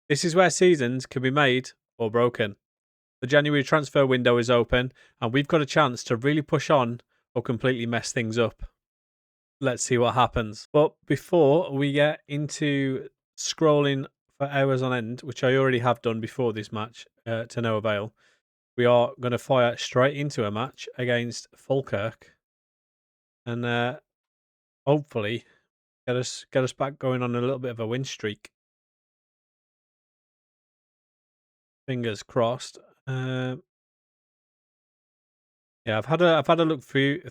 This is where seasons can be made or broken. The January transfer window is open, and we've got a chance to really push on or completely mess things up. Let's see what happens. But before we get into scrolling for hours on end, which I already have done before this match to no avail, we are going to fire straight into a match against Falkirk and hopefully get us back going on a little bit of a win streak. Fingers crossed. Yeah, I've had a look through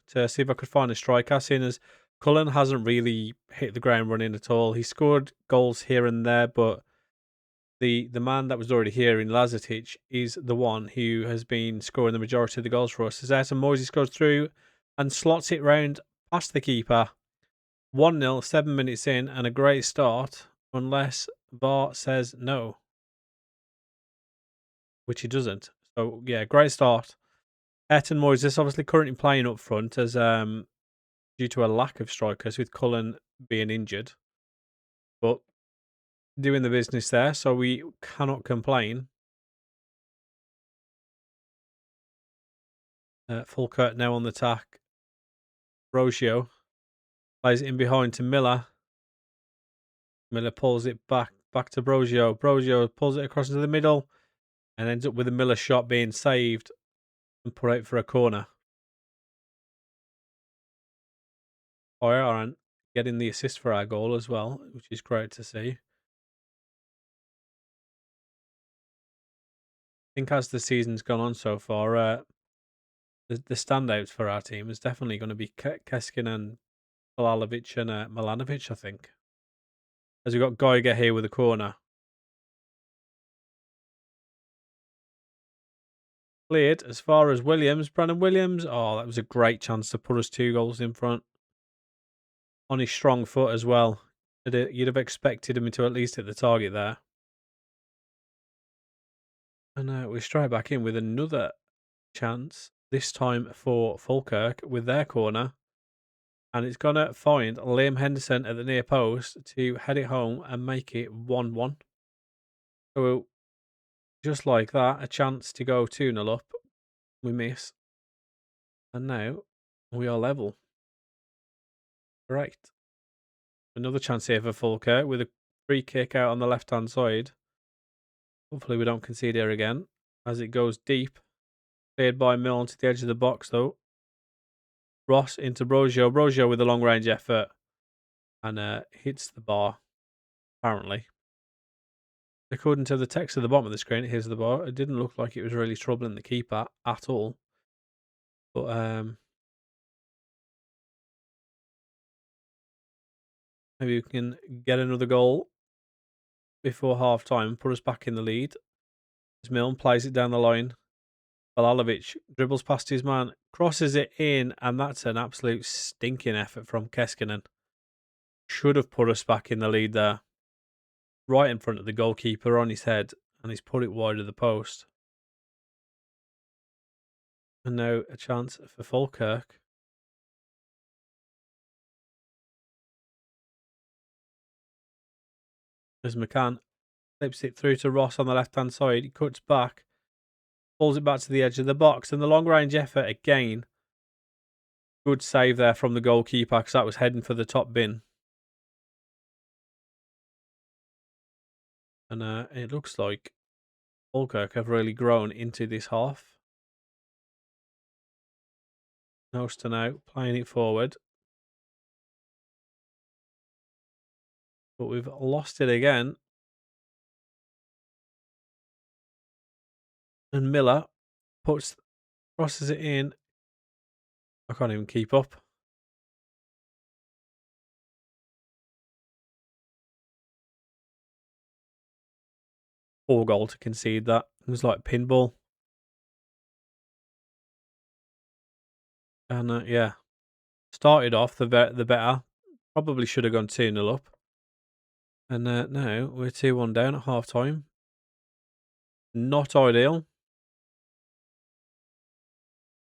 to see if I could find a striker, seeing as Cullen hasn't really hit the ground running at all. He scored goals here and there, but the man that was already here in Lazatic is the one who has been scoring the majority of the goals for us. As Ayrton Moises goes through and slots it round past the keeper. 1-0, 7 minutes in, and a great start, unless VAR says no, which he doesn't. So yeah, great start. Ayrton Moises obviously currently playing up front as due to a lack of strikers with Cullen being injured, but doing the business there, so we cannot complain. Falkirk now on the attack. Rosio plays it in behind to Miller. Miller pulls it back to Brogio. Brogio pulls it across into the middle and ends up with a Miller shot being saved and put out for a corner. Ireland getting the assist for our goal as well, which is great to see. I think as the season's gone on so far, the standouts for our team is definitely going to be Keskin and Palalovic and Milanovic, I think. As we've got Geiger here with a corner. Cleared as far as Williams. Brandon Williams. Oh, that was a great chance to put us 2 goals in front. On his strong foot as well. You'd have expected him to at least hit the target there. And we're straight back in with another chance. This time for Falkirk with their corner. And it's going to find Liam Henderson at the near post to head it home and make it 1-1. So just like that, a chance to go 2-0 up. We miss. And now we are level. Great. Another chance here for Falkirk with a free kick out on the left-hand side. Hopefully we don't concede here again as it goes deep. Cleared by Milne to the edge of the box though. Ross into Brogio. Brogio with a long-range effort and hits the bar, apparently. According to the text at the bottom of the screen, it hits the bar. It didn't look like it was really troubling the keeper at all. But maybe we can get another goal before half-time and put us back in the lead. As Milne plays it down the line. Balalovic dribbles past his man, crosses it in, and that's an absolute stinking effort from Keskinen. Should have put us back in the lead there. Right in front of the goalkeeper on his head, and he's put it wide of the post. And now a chance for Falkirk. As McCann flips it through to Ross on the left-hand side. He cuts back, pulls it back to the edge of the box, and the long-range effort again. Good save there from the goalkeeper because that was heading for the top bin. And it looks like Falkirk have really grown into this half. Noster now playing it forward. But we've lost it again. And Miller crosses it in. I can't even keep up. Poor goal to concede that. It was like pinball. And yeah, started off the better. Probably should have gone 2-0 up. And now we're 2-1 down at half time. Not ideal.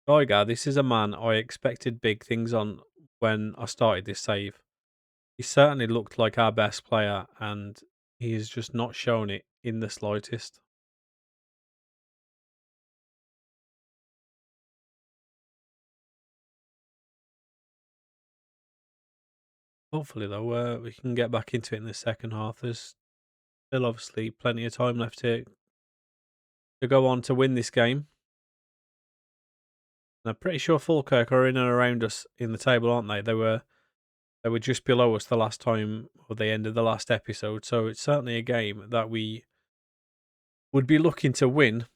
Geiger, this is a man I expected big things on when I started this save. He certainly looked like our best player, and He has just not shown it in the slightest. Hopefully, though, we can get back into it in the second half. There's still obviously plenty of time left to go on to win this game. And I'm pretty sure Falkirk are in and around us in the table, aren't they? They were just below us the last time, or they ended the last episode. So it's certainly a game that we would be looking to win,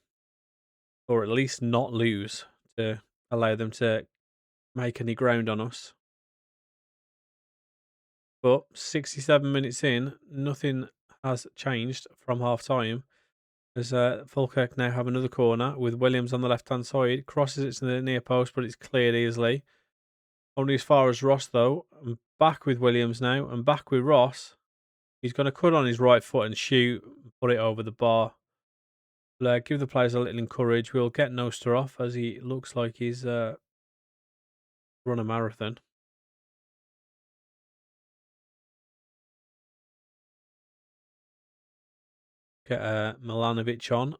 or at least not lose, to allow them to make any ground on us. But 67 minutes in, nothing has changed from half time. As Falkirk now have another corner with Williams on the left hand side, crosses it to the near post, but it's cleared easily. Only as far as Ross, though. I'm back with Williams now, and back with Ross. He's going to cut on his right foot and shoot, put it over the bar. Give the players a little encourage. We'll get Noster off as he looks like he's run a marathon. Get Milanovic on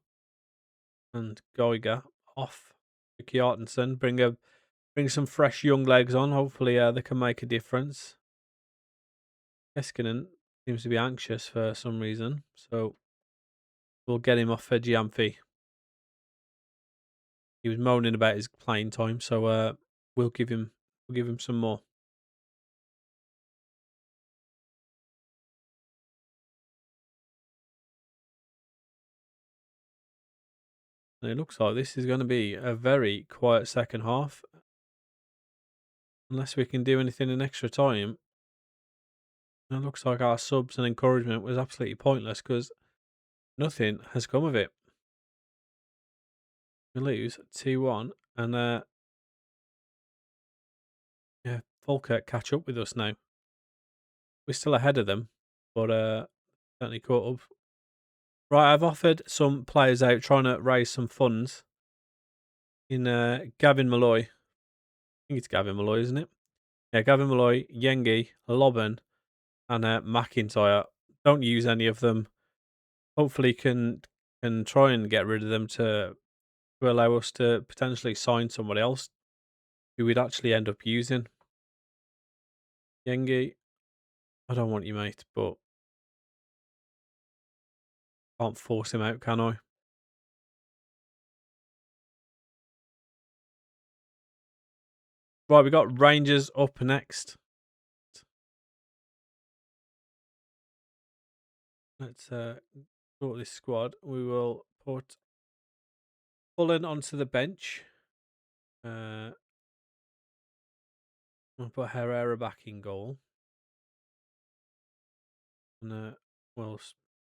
and Geiger off. Kjartansen, bring some fresh young legs on. Hopefully they can make a difference. Eskinen seems to be anxious for some reason, so we'll get him off for Giamfi. He was moaning about his playing time, so we'll give him some more. And it looks like this is going to be a very quiet second half, unless we can do anything in extra time. And it looks like our subs and encouragement was absolutely pointless because nothing has come of it. We lose 2-1, and yeah, Falkirk catch up with us now. We're still ahead of them, but certainly caught up. Right, I've offered some players out trying to raise some funds in Gavin Malloy. I think it's Gavin Malloy, isn't it? Yeah, Gavin Malloy, Yengi, Lobben, and McIntyre. Don't use any of them. Hopefully, can try and get rid of them to allow us to potentially sign somebody else who we'd actually end up using. Yengi, I don't want you, mate, but can't force him out, can I? Right, we got Rangers up next. Let's sort this squad. We will put Cullen onto the bench. We'll put Herrera back in goal. And we'll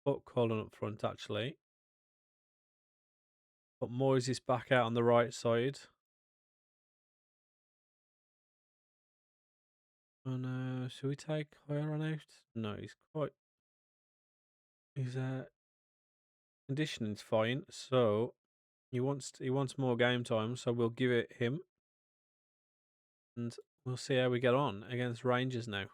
put Cullen up front, actually. Put Moises back out on the right side. And should we take Hoyron out? No, he's quite. His conditioning's fine, so he wants more game time, so we'll give it him, and we'll see how we get on against Rangers now.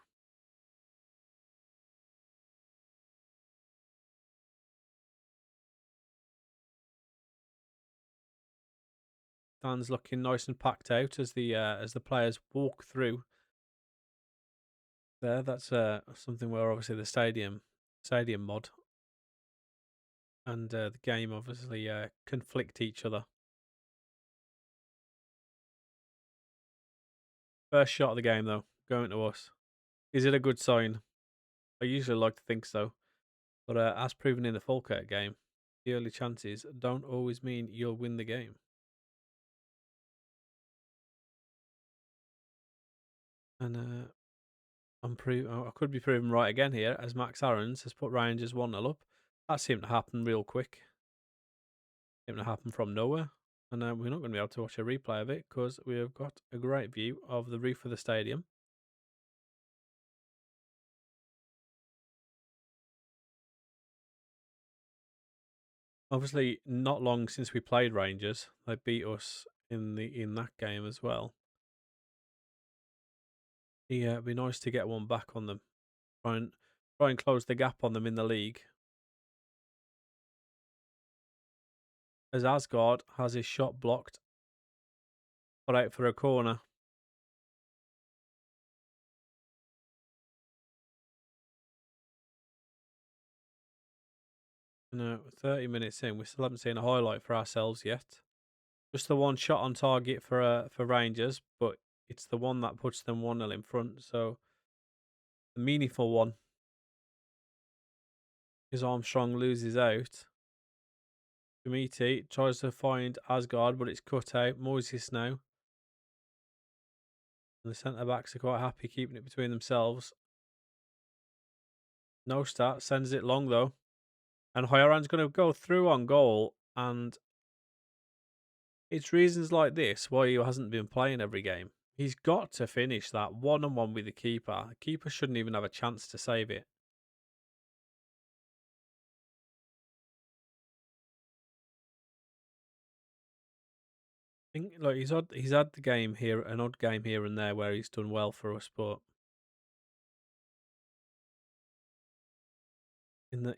Stands looking nice and packed out as the players walk through. There, that's something where obviously the stadium mod and the game obviously conflict each other. First shot of the game though, going to us. Is it a good sign? I usually like to think so, but as proven in the Falkirk game, the early chances don't always mean you'll win the game. And I could be proven right again here, as Max Aarons has put Rangers 1-0 up. That seemed to happen real quick. Seemed to happen from nowhere. And we're not going to be able to watch a replay of it because we have got a great view of the roof of the stadium. Obviously, not long since we played Rangers, they beat us in that game as well. Yeah, it'd be nice to get one back on them. Try and close the gap on them in the league. As Asgard has his shot blocked. Put out for a corner. No, 30 minutes in, we still haven't seen a highlight for ourselves yet. Just the one shot on target for Rangers, but it's the one that puts them 1-0 in front. So the meaningful one is Armstrong loses out. Comiti tries to find Asgard, but it's cut out. Moises now. And the centre backs are quite happy keeping it between themselves. No start, sends it long though. And Hoyoran's going to go through on goal, and it's reasons like this why he hasn't been playing every game. He's got to finish that one-on-one with the keeper. The keeper shouldn't even have a chance to save it. I think like he's had the game here, an odd game here and there where he's done well for us, but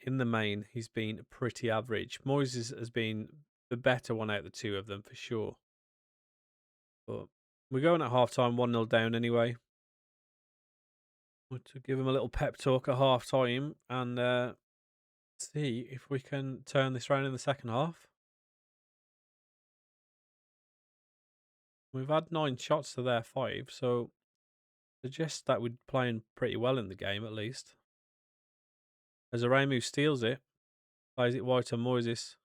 in the main he's been pretty average. Moises has been the better one out of the two of them for sure. But we're going at half time 1-0 down anyway. We'll to give him a little pep talk at half time and see if we can turn this around in the second half. We've had 9 shots to their 5, so suggests that we're playing pretty well in the game at least. As Aremu steals it, plays it wide to Moises.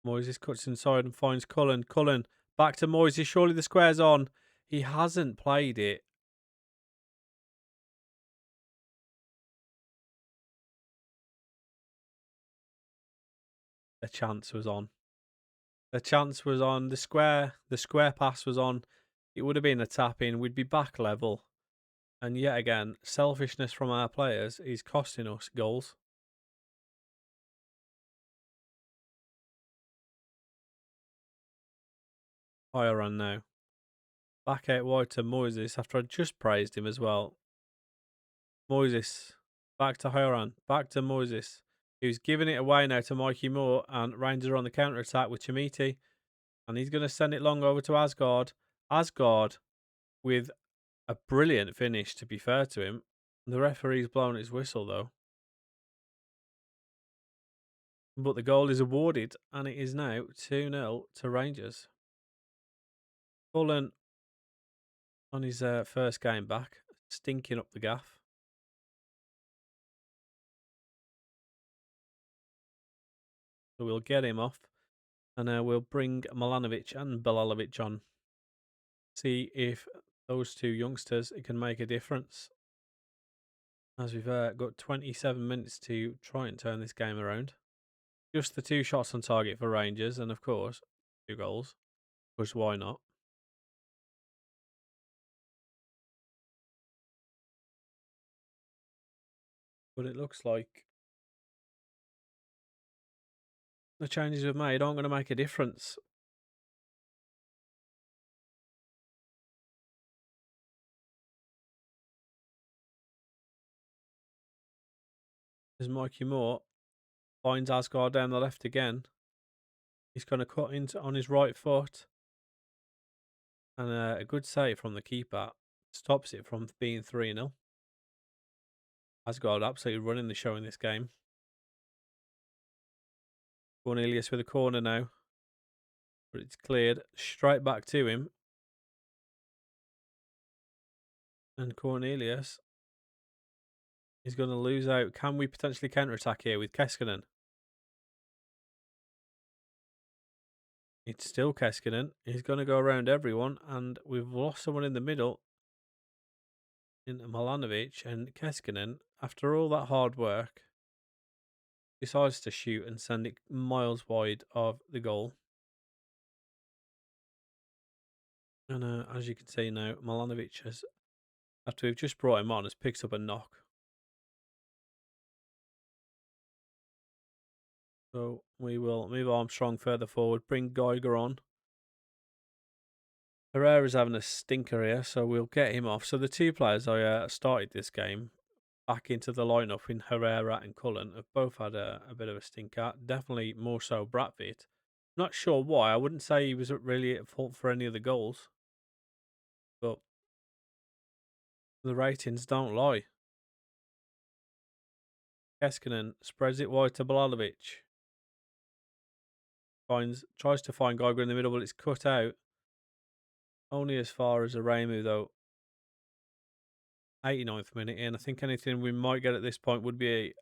Moises cuts inside and finds Cullen. Cullen back to Moises. Surely the square's on. He hasn't played it. The chance was on. The chance was on. The square pass was on. It would have been a tap in. We'd be back level. And yet again, selfishness from our players is costing us goals. Higher run now. Back out wide to Moises after I just praised him as well. Moises. Back to Horan. Back to Moises. Who's giving it away now to Mikey Moore. And Rangers are on the counter attack with Chimiti. And he's going to send it long over to Asgard. Asgard with a brilliant finish, to be fair to him. The referee's blown his whistle though. But the goal is awarded. And it is now 2-0 to Rangers. Cullen on his first game back. Stinking up the gaff. So we'll get him off. And we'll bring Milanovic and Bilalovic on. See if those two youngsters can make a difference. As we've got 27 minutes to try and turn this game around. Just the 2 shots on target for Rangers. And of course, 2 goals. Because why not? But it looks like the changes we've made aren't going to make a difference. As Mikey Moore finds Asgard down the left again. He's going to cut into on his right foot. And a good save from the keeper stops it from being 3-0. Asgard absolutely running the show in this game. Cornelius with a corner now. But it's cleared straight back to him. And Cornelius is going to lose out. Can we potentially counter-attack here with Keskinen? It's still Keskinen. He's going to go around everyone. And we've lost someone in the middle. In Milanovic, and Keskinen, after all that hard work, decides to shoot and send it miles wide of the goal. And as you can see now, Milanovic has, after we've just brought him on, has picked up a knock. So we will move Armstrong further forward, bring Geiger on. Herrera's having a stinker here, so we'll get him off. So the 2 players I started this game back into the lineup in Herrera and Cullen have both had a bit of a stinker. Definitely more so Bratvit. Not sure why. I wouldn't say he was really at fault for any of the goals, but the ratings don't lie. Keskinen spreads it wide to Blalovic. Tries to find Geiger in the middle, but it's cut out. Only as far as Aremu though. 89th minute in. I think anything we might get at this point would be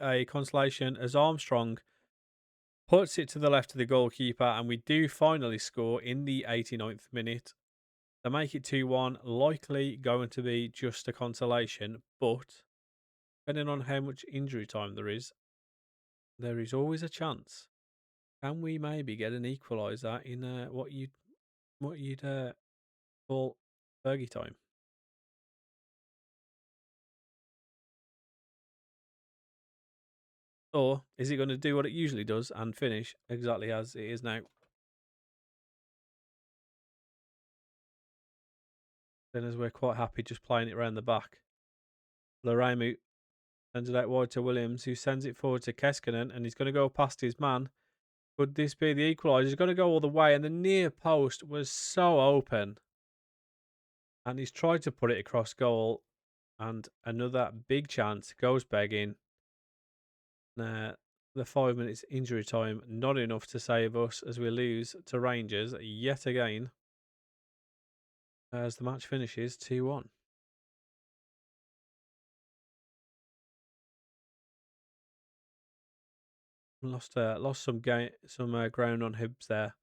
a consolation as Armstrong puts it to the left of the goalkeeper, and we do finally score in the 89th minute. To make it 2-1, likely going to be just a consolation, but depending on how much injury time there is always a chance. Can we maybe get an equaliser in what you'd call Fergie time? Or is it going to do what it usually does and finish exactly as it is now? Then as we're quite happy just playing it around the back. Loremu sends it out wide to Williams, who sends it forward to Keskinen, and he's going to go past his man. Could this be the equaliser? He's going to go all the way, and the near post was so open. And he's tried to put it across goal, and another big chance goes begging. The 5 minutes injury time, not enough to save us as we lose to Rangers yet again. As the match finishes 2-1. Lost some ground on Hibs there.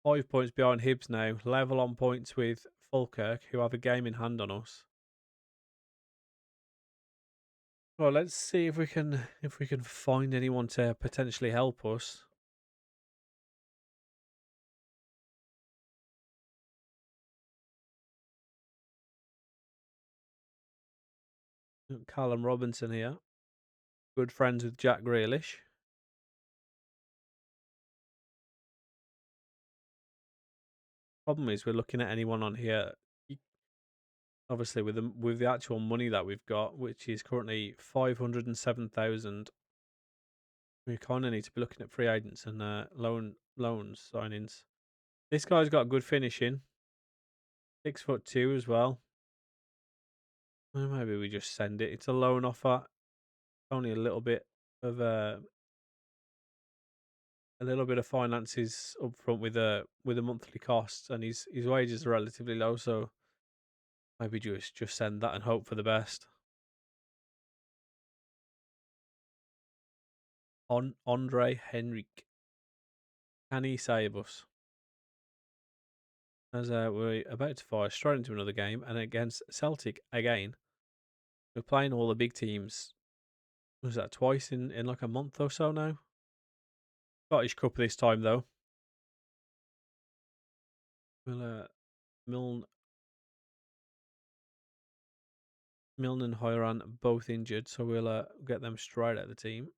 5 points behind Hibs now, level on points with Falkirk, who have a game in hand on us. Well, let's see if we can find anyone to potentially help us. Callum Robinson here, good friends with Jack Grealish. Problem is, we're looking at anyone on here. Obviously, with the actual money that we've got, which is currently 507,000, we kind of need to be looking at free agents and loans signings. This guy's got good finishing, 6'2" as well. Well, maybe we just send it. It's a loan offer. Only of a little bit of finances up front with a monthly cost, and his wages are relatively low, so maybe just send that and hope for the best. On Andre Henrique, can he save us? As we're about to fire straight into another game, and against Celtic again. We're playing all the big teams. Was that twice in like a month or so now? Scottish Cup this time though. Well, Milne and Hoyran both injured, so we'll get them straight out of the team.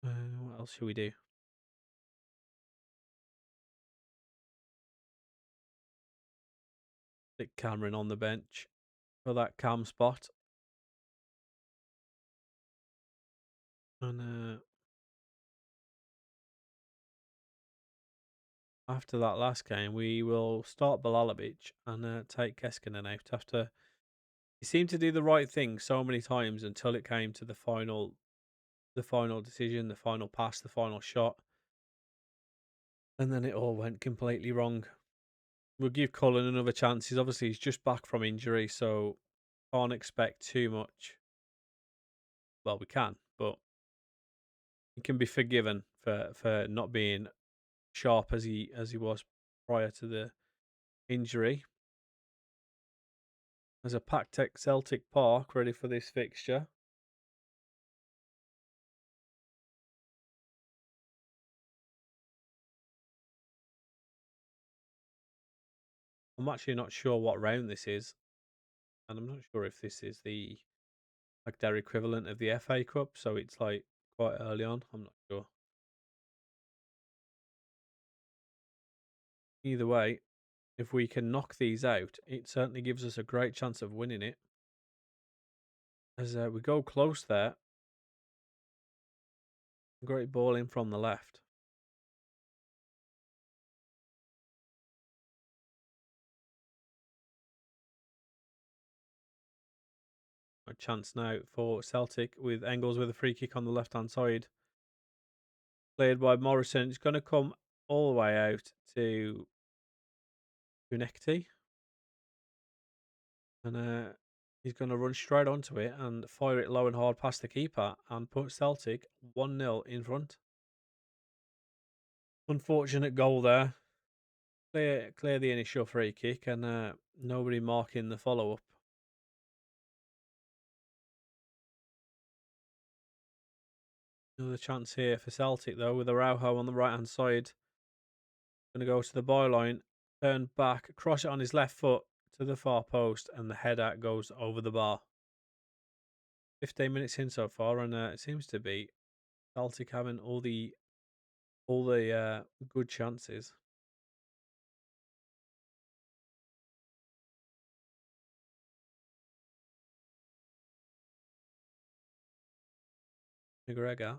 What else should we do? Stick Cameron on the bench for that cam spot. And after that last game, we will start Balalovic and take Keskinen out after he seemed to do the right thing so many times until it came to the final decision, the final pass, the final shot. And then it all went completely wrong. We'll give Cullen another chance. He's just back from injury, so can't expect too much. Well, we can, but he can be forgiven for not being sharp as he was prior to the injury. There's a packed Celtic Park ready for this fixture. I'm actually not sure what round this is, and I'm not sure if this is their equivalent of the FA Cup, so it's like quite early on. I'm not sure. Either way, if we can knock these out, it certainly gives us a great chance of winning it. as we go close there. Great ball in from the left. A chance now for Celtic with Engels with a free kick on the left hand side. Played by Morrison. It's going to come all the way out to Unekti. And he's going to run straight onto it and fire it low and hard past the keeper and put Celtic 1-0 in front. Unfortunate goal there. Clear the initial free kick and nobody marking the follow-up. Another chance here for Celtic though with Araujo on the right-hand side. Going to go to the byline, turn back, cross it on his left foot to the far post, and the header goes over the bar. 15 minutes in so far, and it seems to be Celtic having all the good chances. McGregor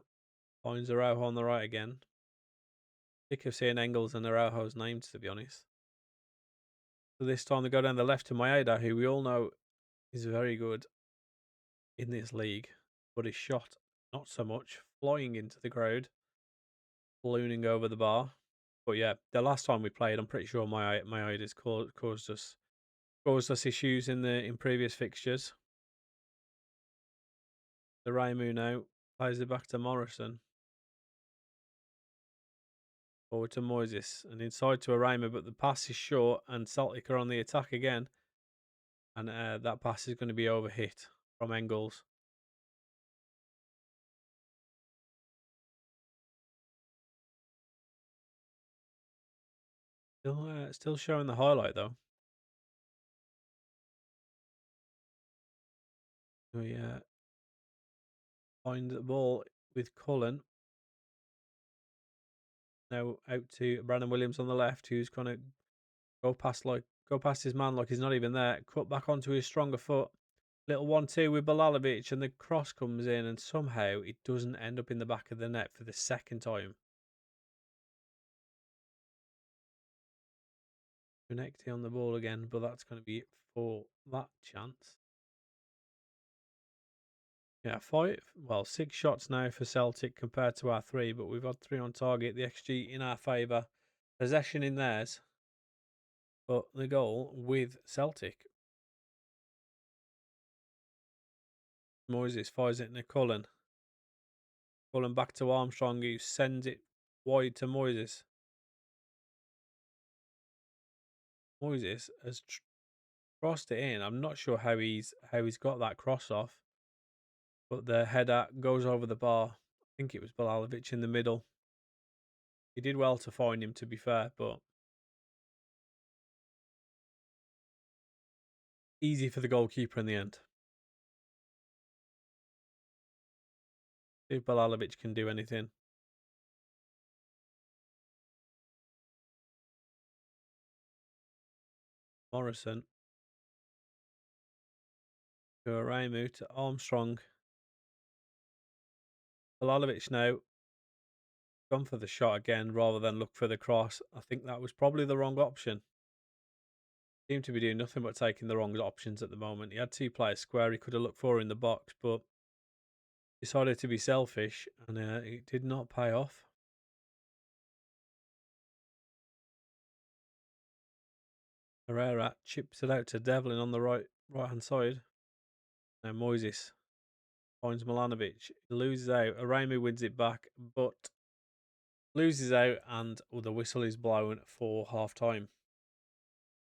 finds Araujo on the right again. Sick of seeing Engels and Araujo's names, to be honest. So this time they go down the left to Maeda, who we all know is very good in this league, but his shot not so much, flying into the crowd, ballooning over the bar. But yeah, the last time we played, I'm pretty sure Maeda's caused us issues in previous fixtures. The Raimu now plays it back to Morrison. Forward to Moises and inside to Arima, but the pass is short and Celtic are on the attack again. And that pass is going to be overhit from Engels. Still showing the highlight though. We find the ball with Cullen. Now out to Brandon Williams on the left, who's going to go past his man like he's not even there. Cut back onto his stronger foot. Little 1-2 with Balalovic, and the cross comes in, and somehow it doesn't end up in the back of the net for the second time. Connecting on the ball again, but that's going to be it for that chance. Yeah, 6 shots now for Celtic compared to our 3, but we've had 3 on target. The XG in our favour, possession in theirs, but the goal with Celtic. Moises fires it into Cullen. Cullen back to Armstrong, who sends it wide to Moises. Moises has crossed it in. I'm not sure how he's got that cross off, but the header goes over the bar. I think it was Balalovic in the middle. He did well to find him, to be fair, but easy for the goalkeeper in the end. If Balalovic can do anything. Morrison to Araimu to Armstrong. Balalovic now gone for the shot again rather than look for the cross. I think that was probably the wrong option. Seemed to be doing nothing but taking the wrong options at the moment. He had 2 players square. He could have looked for in the box, but decided to be selfish, and it did not pay off. Herrera chips it out to Devlin on the right hand side. Now Moises finds Milanovic, loses out. Araimu wins it back, but loses out, and the whistle is blown for half time.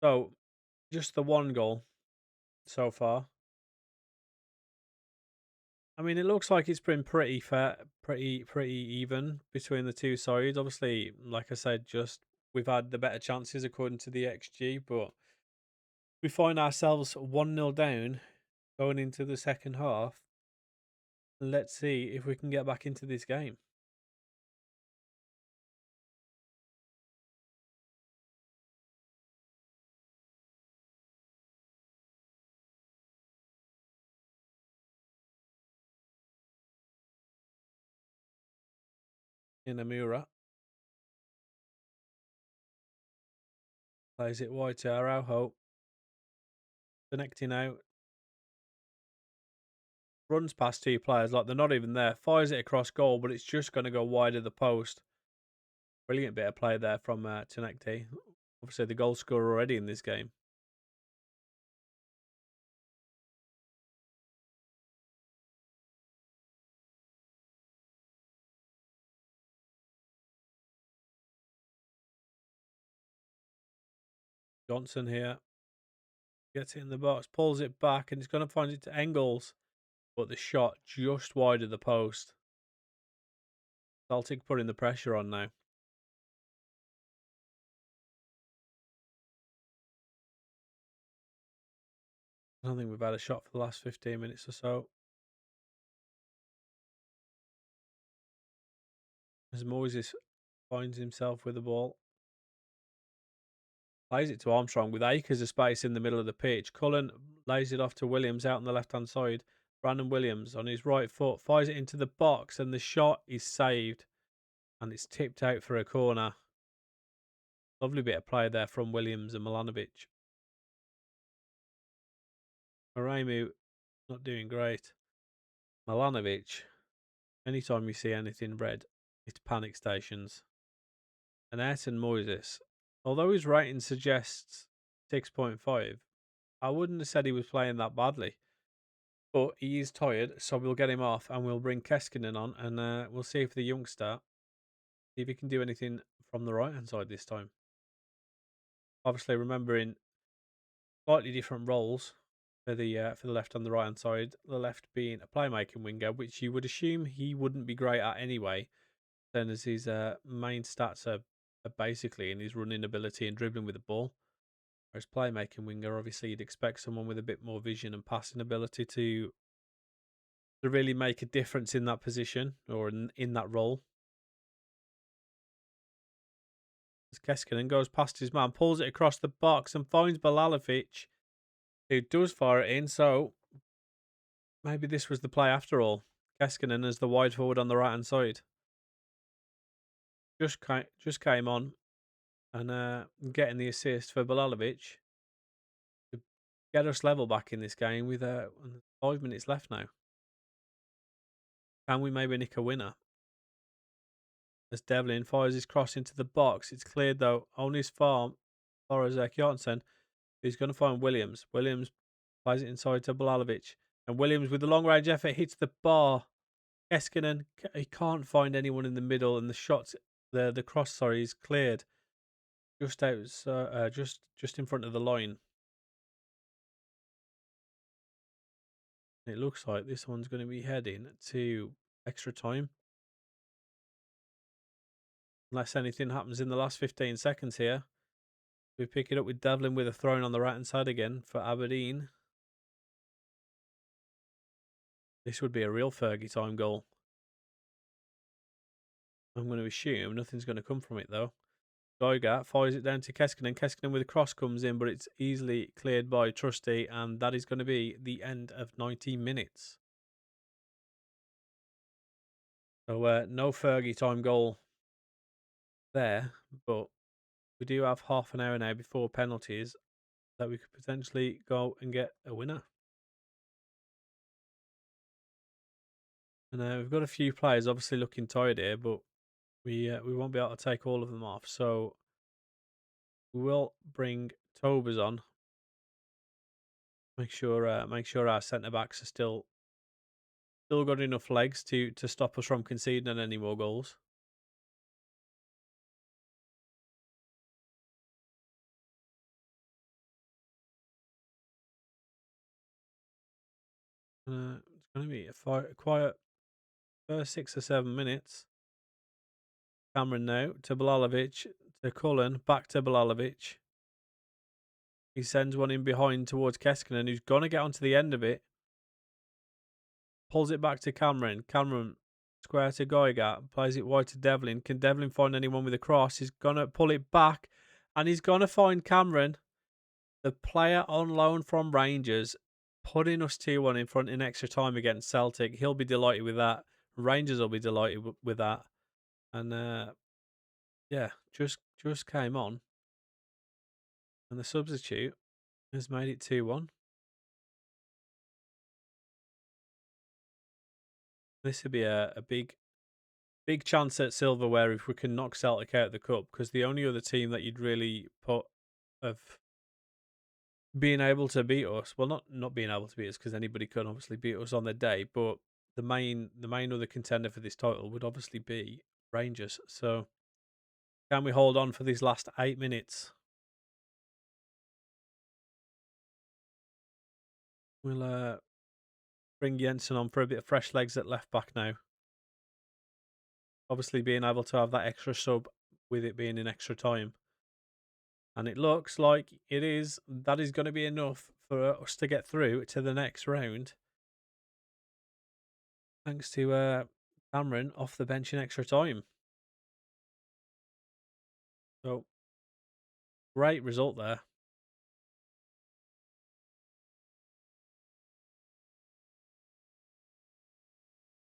So, just the 1 goal so far. I mean, it looks like it's been pretty fair, pretty even between the 2 sides. Obviously, like I said, we've had the better chances according to the XG, but we find ourselves 1-0 down going into the second half. Let's see if we can get back into this game. Inamura plays it wide to Araujo. Connecting out. Runs past two players like they're not even there. Fires it across goal, but it's just going to go wide of the post. Brilliant bit of play there from Tenekte. Obviously, the goal scorer already in this game. Johnson here. Gets it in the box, pulls it back, and it's going to find it to Engels. But the shot just wide of the post. Celtic putting the pressure on now. I don't think we've had a shot for the last 15 minutes or so. As Moses finds himself with the ball. Plays it to Armstrong with acres of space in the middle of the pitch. Cullen lays it off to Williams out on the left-hand side. Brandon Williams on his right foot fires it into the box and the shot is saved. And it's tipped out for a corner. Lovely bit of play there from Williams and Milanovic. Maremu not doing great. Milanovic, anytime you see anything red, it's panic stations. And Ayrton Moises, although his rating suggests 6.5, I wouldn't have said he was playing that badly. But he is tired, so we'll get him off and we'll bring Keskinen on and we'll see if the youngster, see if he can do anything from the right-hand side this time. Obviously, remembering slightly different roles for the left and the right-hand side. The left being a playmaking winger, which you would assume he wouldn't be great at anyway, then as his main stats are basically in his running ability and dribbling with the ball. Whereas playmaking winger, obviously you'd expect someone with a bit more vision and passing ability to really make a difference in that position or in that role. As Keskinen goes past his man, pulls it across the box and finds Balalovic, who does fire it in. So maybe this was the play after all. Keskinen as the wide forward on the right hand side. Just came on and getting the assist for Balalovic to get us level back in this game with 5 minutes left now. Can we maybe nick a winner? As Devlin fires his cross into the box, it's cleared though on his farm. Borazek Janssen, who's going to find Williams. Williams plays it inside to Balalovic, and Williams with the long range effort hits the bar. Keskinen, he can't find anyone in the middle, and the shots, the cross, sorry, is cleared just out, just in front of the line. It looks like this one's going to be heading to extra time. Unless anything happens in the last 15 seconds here. We pick it up with Devlin with a throw on the right hand side again for Aberdeen. This would be a real Fergie time goal. I'm going to assume nothing's going to come from it though. Goiga fires it down to Keskinen. Keskinen with a cross comes in, but it's easily cleared by Trusty, and that is going to be the end of 90 minutes. So no Fergie time goal there, but we do have half an hour now before penalties that we could potentially go and get a winner. And we've got a few players obviously looking tired here, but we won't be able to take all of them off. So we will bring Tobers on. Make sure our centre backs are still got enough legs to stop us from conceding any more goals. It's going to be a quiet first 6 or 7 minutes. Cameron now to Balalovic, to Cullen, back to Balalovic. He sends one in behind towards Keskinen, who's going to get onto the end of it. Pulls it back to Cameron. Cameron square to Goiga. Plays it wide to Devlin. Can Devlin find anyone with a cross? He's going to pull it back. And he's going to find Cameron, the player on loan from Rangers, putting us 2-1 in front in extra time against Celtic. He'll be delighted with that. Rangers will be delighted with that. and yeah, just came on, and the substitute has made it 2-1. This would be a big chance at silverware if we can knock Celtic out of the cup, because the only other team that you'd really put of being able to beat us, well, not being able to beat us, because anybody could obviously beat us on their day, but the main other contender for this title would obviously be Rangers. So can we hold on for these last 8 minutes? We'll bring Jensen on for a bit of fresh legs at left back now. Obviously, being able to have that extra sub with it being in extra time. And it looks like that is going to be enough for us to get through to the next round. Thanks to Cameron off the bench in extra time. So, great result there.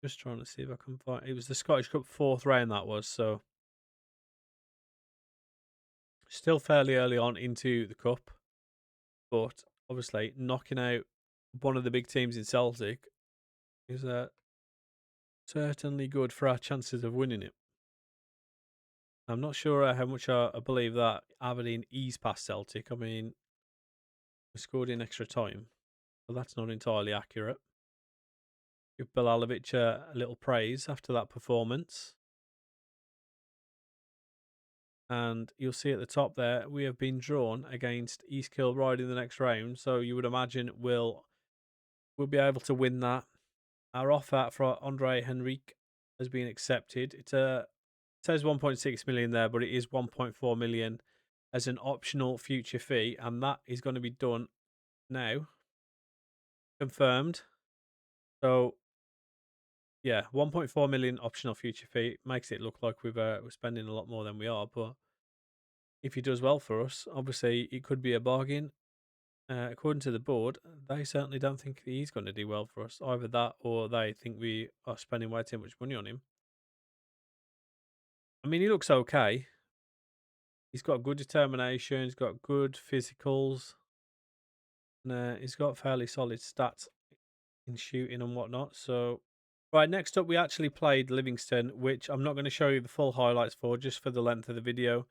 Just trying to see if I can find. It was the Scottish Cup fourth round that was, so still fairly early on into the cup, but obviously knocking out one of the big teams in Celtic is certainly good for our chances of winning it. I'm not sure how much I believe that Aberdeen eased past Celtic. I mean, we scored in extra time, but that's not entirely accurate. Give Bilalovic a little praise after that performance. And you'll see at the top there, we have been drawn against East Kilbride in the next round. So you would imagine we'll be able to win that. Our offer for Andre Henrique has been accepted. It says 1.6 million there, but it is 1.4 million as an optional future fee, and that is going to be done now. Confirmed. So yeah, 1.4 million optional future fee makes it look like we're spending a lot more than we are, but if he does well for us, obviously it could be a bargain. According to the board, they certainly don't think he's going to do well for us. Either that, or they think we are spending way too much money on him. I mean, he looks okay. He's got good determination. He's got good physicals. And, he's got fairly solid stats in shooting and whatnot. So, right, next up, we actually played Livingston, which I'm not going to show you the full highlights for, just for the length of the video.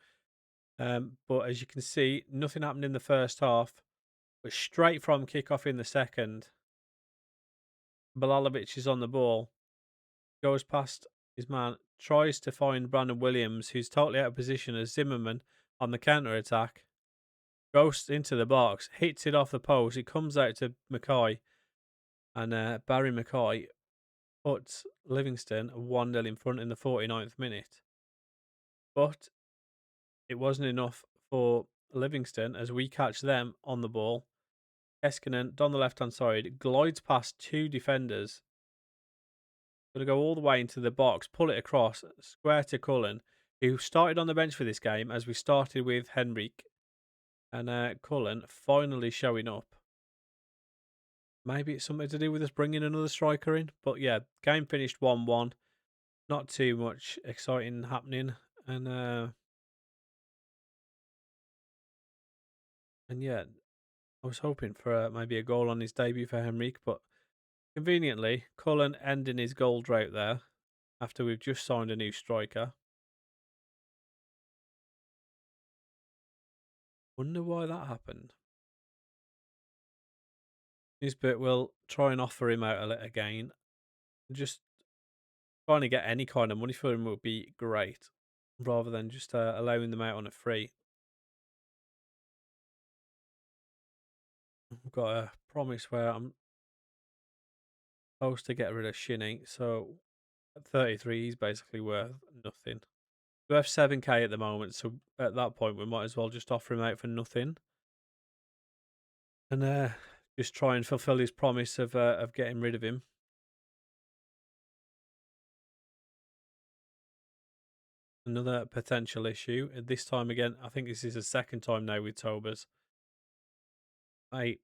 But as you can see, nothing happened in the first half, but straight from kickoff in the second, Bilalovic is on the ball, goes past his man, tries to find Brandon Williams, who's totally out of position as Zimmerman on the counter attack, goes into the box, hits it off the post. It comes out to Mackay, and Barry Mackay puts Livingston 1-0 in front in the 49th minute. But it wasn't enough for Livingston as we catch them on the ball. Eskinen, on the left-hand side, glides past two defenders. Going to go all the way into the box, pull it across, square to Cullen, who started on the bench for this game as we started with Henrique. And Cullen finally showing up. Maybe it's something to do with us bringing another striker in. But yeah, game finished 1-1. Not too much exciting happening. And yeah, I was hoping for maybe a goal on his debut for Henrique, but conveniently, Cullen ending his goal drought there after we've just signed a new striker. Wonder why that happened. Nisbet will try and offer him out again. Just trying to get any kind of money for him would be great, rather than just allowing them out on a free. I've got a promise where I'm supposed to get rid of Shinny, so at 33 he's basically worth nothing. Worth 7k at the moment, so at that point we might as well just offer him out for nothing. And just try and fulfill his promise of getting rid of him. Another potential issue. This time again, I think this is the second time now with Tobers. Mate,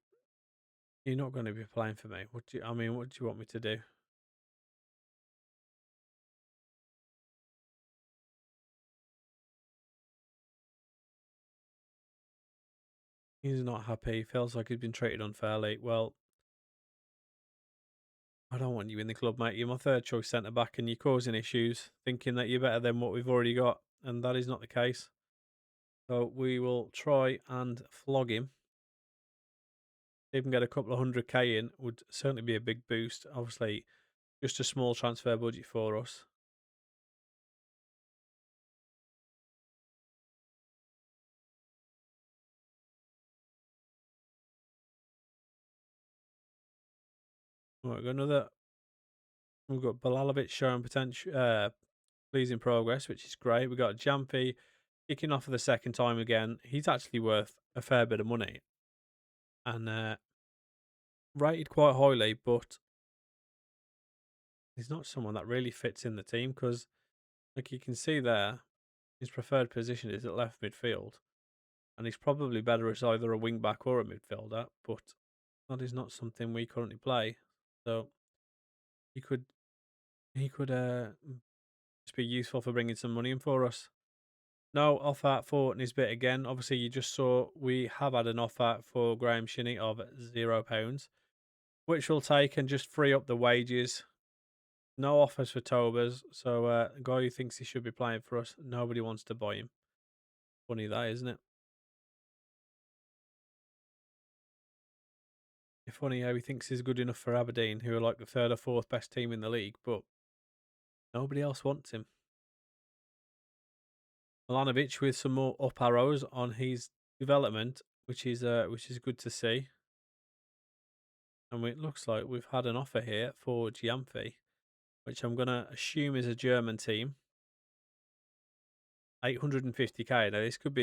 you're not going to be playing for me. What do you want me to do? He's not happy. Feels like he's been treated unfairly. Well, I don't want you in the club, mate. You're my third choice centre back, and you're causing issues, thinking that you're better than what we've already got, and that is not the case. So we will try and flog him. Even get a couple of 100k in would certainly be a big boost. Obviously, just a small transfer budget for us. Right, we've got another. We've got Balalovic showing potential, pleasing progress, which is great. We've got Jampi kicking off for the second time again. He's actually worth a fair bit of money and rated quite highly, but he's not someone that really fits in the team because, like you can see there, his preferred position is at left midfield, and he's probably better as either a wing back or a midfielder, but that is not something we currently play. So he could just be useful for bringing some money in for us. No offer for Nisbet again. Obviously, you just saw we have had an offer for Graham Shinney of £0, which we'll take and just free up the wages. No offers for Tobers. So, a guy who thinks he should be playing for us, nobody wants to buy him. Funny that, isn't it? It's funny how he thinks he's good enough for Aberdeen, who are like the third or fourth best team in the league, but nobody else wants him. Milanovic with some more up arrows on his development, which is good to see. And it looks like we've had an offer here for Giampi, which I'm going to assume is a German team. 850k. Now this could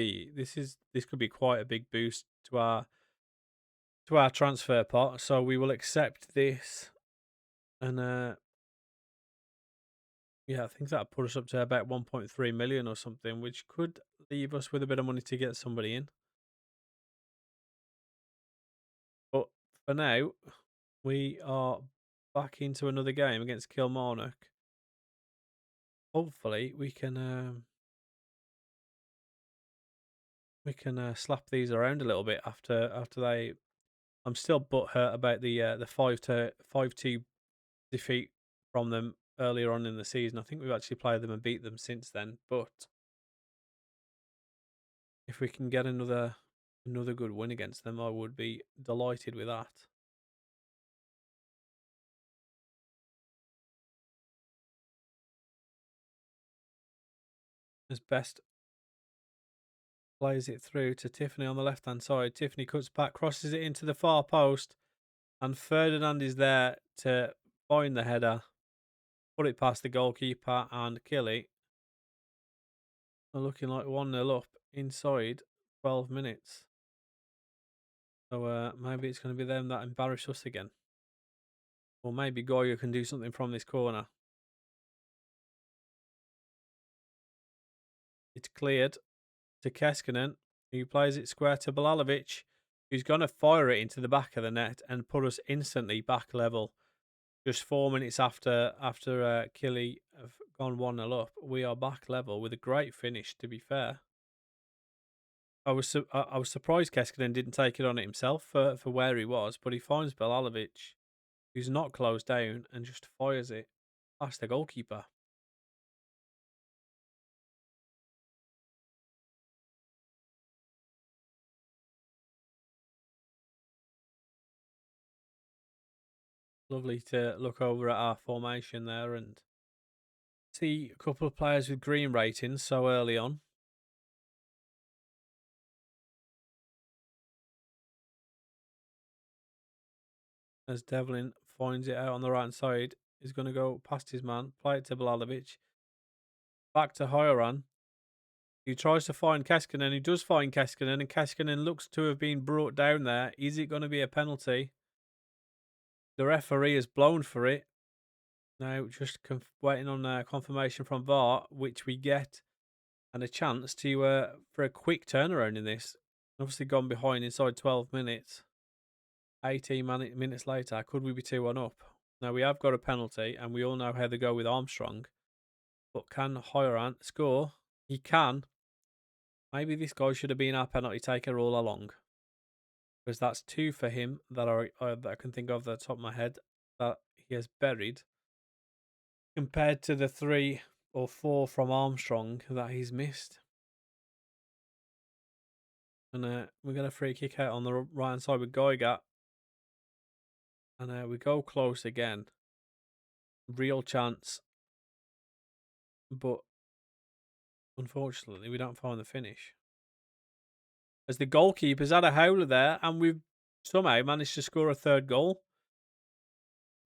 be quite a big boost to our transfer pot. So we will accept this, and yeah, I think that'll put us up to about 1.3 million or something, which could leave us with a bit of money to get somebody in. But for now, we are back into another game against Kilmarnock. Hopefully, we can slap these around a little bit after they. I'm still butthurt about the 5-2 defeat from them earlier on in the season. I think we've actually played them and beat them since then. But if we can get another good win against them, I would be delighted with that. As best plays it through to Tiffany on the left hand side. Tiffany cuts back, crosses it into the far post, and Ferdinand is there to find the header, put it past the goalkeeper, and Killy are looking like 1-0 up inside 12 minutes. So maybe it's going to be them that embarrass us again. Or maybe Goya can do something from this corner. It's cleared to Keskinen, who plays it square to Balalovic, who's going to fire it into the back of the net and put us instantly back level. Just 4 minutes after Killy have gone 1-0 up, we are back level with a great finish, to be fair. I was surprised Keskinen didn't take it on it himself for where he was, but he finds Balalovic, who's not closed down, and just fires it past the goalkeeper. Lovely to look over at our formation there and see a couple of players with green ratings so early on. As Devlin finds it out on the right side, he's going to go past his man, play it to Balalovic. Back to Hoyoran. He tries to find Keskinen. He does find Keskinen, and Keskinen looks to have been brought down there. Is it going to be a penalty? The referee has blown for it. Now, just waiting on confirmation from VAR, which we get, and a chance to for a quick turnaround in this. Obviously, gone behind inside 12 minutes. 18 minutes later, could we be 2-1 up? Now, we have got a penalty, and we all know how they go with Armstrong. But can Hoyoran score? He can. Maybe this guy should have been our penalty taker all along. because that's 2 for him that I can think of at the top of my head that he has buried, compared to the 3 or 4 from Armstrong that he's missed. And we got a free kick out on the right hand side with Geiger, and we go close again. Real chance, but unfortunately we don't find the finish. As the goalkeeper's had a howler there, and we've somehow managed to score a third goal.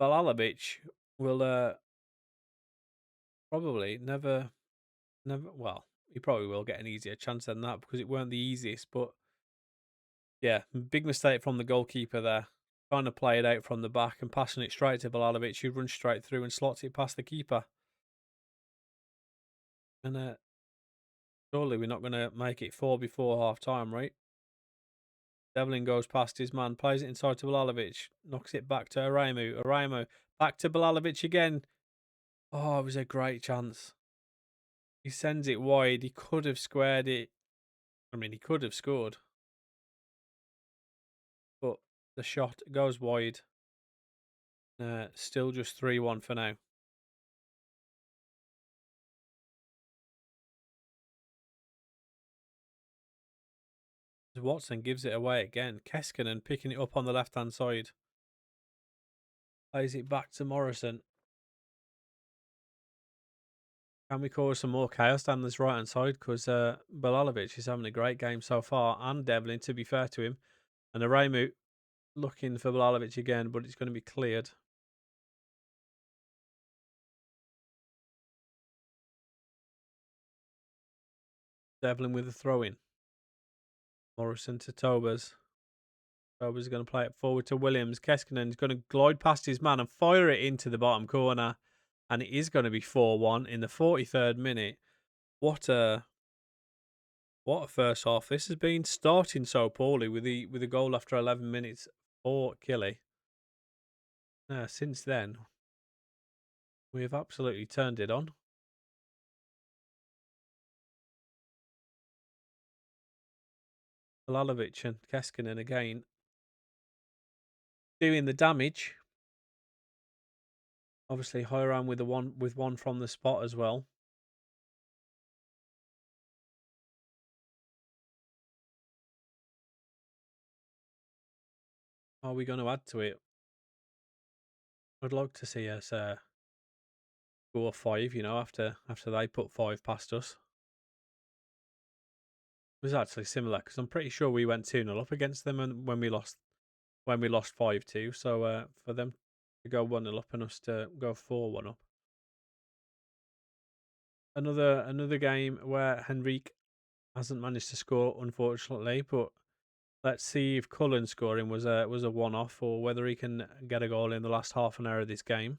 Balalovic will probably never. Well, he probably will get an easier chance than that because it weren't the easiest. But yeah, big mistake from the goalkeeper there. Trying to play it out from the back and passing it straight to Balalovic, who runs straight through and slots it past the keeper. And surely we're not going to make it 4 before half time, right? Devlin goes past his man, plays it inside to Balalovic, knocks it back to Aramu. Aramu back to Balalovic again. Oh, it was a great chance. He sends it wide. He could have squared it. I mean, he could have scored. But the shot goes wide. Still just 3-1 for now. Watson gives it away again. Keskinen picking it up on the left-hand side. Plays it back to Morrison. Can we cause some more chaos down this right-hand side? Because Balalovic is having a great game so far. And Devlin, to be fair to him. And Aramu looking for Balalovic again, but it's going to be cleared. Devlin with the throw-in. Morrison to Tobers. Tobers is going to play it forward to Williams. Keskinen is going to glide past his man and fire it into the bottom corner. And it is going to be 4-1 in the 43rd minute. What a first half this has been. Starting so poorly with the goal after 11 minutes for Killy. Since then, we have absolutely turned it on. Balalovic and Keskinen again doing the damage. Obviously, Hiram with one from the spot as well. Are we going to add to it? I'd like to see us score 5. After they put 5 past us. It was actually similar because I'm pretty sure we went 2-0 up against them, and when we lost 5-2. So for them to go 1-0 up and us to go 4-1 up. Another game where Henrique hasn't managed to score, unfortunately. But let's see if Cullen scoring was a one-off or whether he can get a goal in the last half an hour of this game.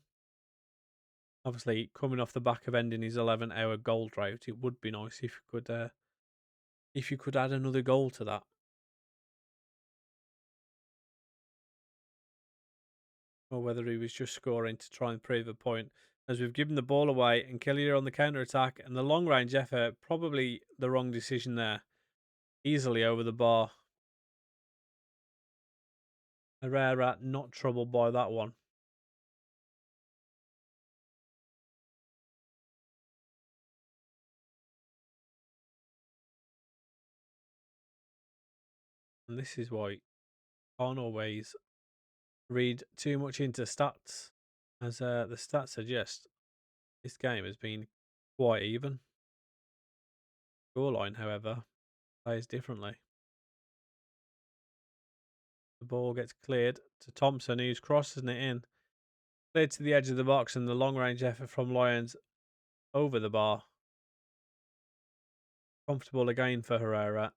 Obviously, coming off the back of ending his 11-hour goal drought, it would be nice if you could add another goal to that. Or whether he was just scoring to try and prove a point. As we've given the ball away and Killier on the counter-attack, and the long-range effort, probably the wrong decision there. Easily over the bar. Herrera not troubled by that one. And this is why you can't always read too much into stats. As the stats suggest, this game has been quite even. Scoreline, however, plays differently. The ball gets cleared to Thompson, who's crossing it in. Cleared to the edge of the box, and the long-range effort from Lyons over the bar. Comfortable again for Herrera.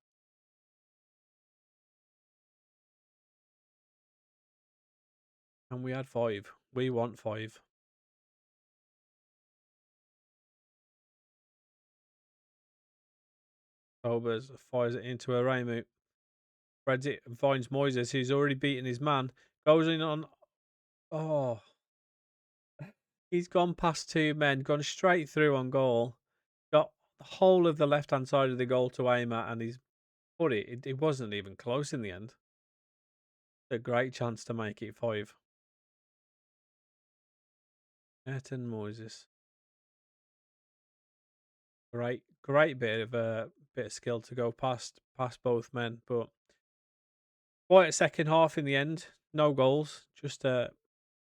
And we had 5. We want 5. Obers fires it into Aramu. Spreads it and finds Moises, who's already beaten his man. Goes in on... Oh. He's gone past 2 men. Gone straight through on goal. Got the whole of the left-hand side of the goal to aim at. And he's put it. It wasn't even close in the end. A great chance to make it 5. Ayrton Moses. Great bit of skill to go past both men, but quite a second half in the end. No goals, just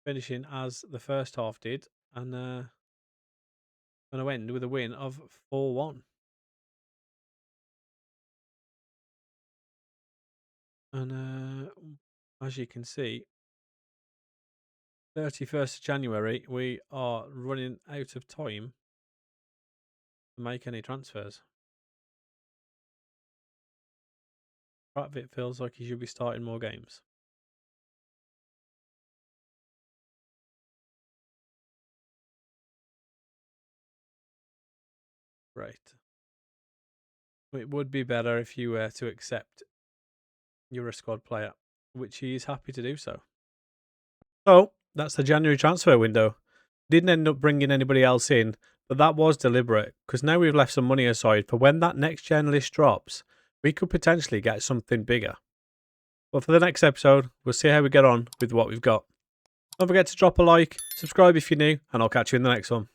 finishing as the first half did, and going to end with a win of 4-1. And as you can see, 31st of January, we are running out of time to make any transfers. Part of it feels like he should be starting more games. Right. It would be better if you were to accept you're a squad player, which he is happy to do so. So, that's the January transfer window. Didn't end up bringing anybody else in, but that was deliberate, because now we've left some money aside for when that next gen list drops, we could potentially get something bigger. But for the next episode, we'll see how we get on with what we've got. Don't forget to drop a like, subscribe if you're new, and I'll catch you in the next one.